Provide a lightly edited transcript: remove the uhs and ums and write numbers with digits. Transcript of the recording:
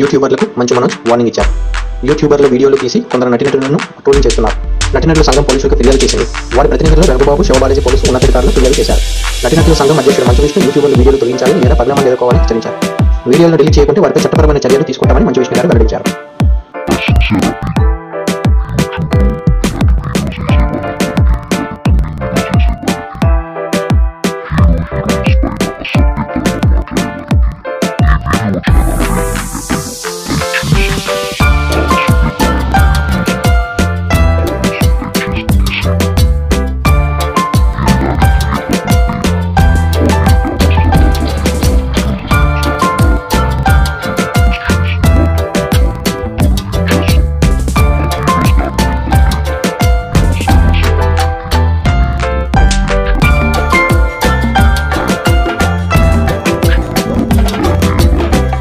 యూట్యూబర్లకు Manchu Manoj warning ఇచ్చారు. యూట్యూబర్ల వీడియోలు తీసి కొందరు నటీనటులను ట్రోలింగ్ చేస్తున్నారు. నటీనటుల సంఘం పోలీసులకు ఫిర్యాదు చేసింది. వారి ప్రతినిధులు రఘుబాబు, శివబాలాజీ పోలీసు ఉన్నతాధికారులు ఫిర్యాదు చేశారు. నటీనటుల సంఘం అధ్యక్షుడు మంచు విష్ణు యూట్యూబర్ల వీడియోలు తొలగించాలని లేదా పరిణామాలు ఎదుర్కోవాలని హెచ్చరించారు. వీడియోలను డిలీట్ చేయకుంటే వారిపై చట్టపరమైన చర్యలు తీసుకుంటామని మంచు విష్ణు గారు వెల్లడించారు.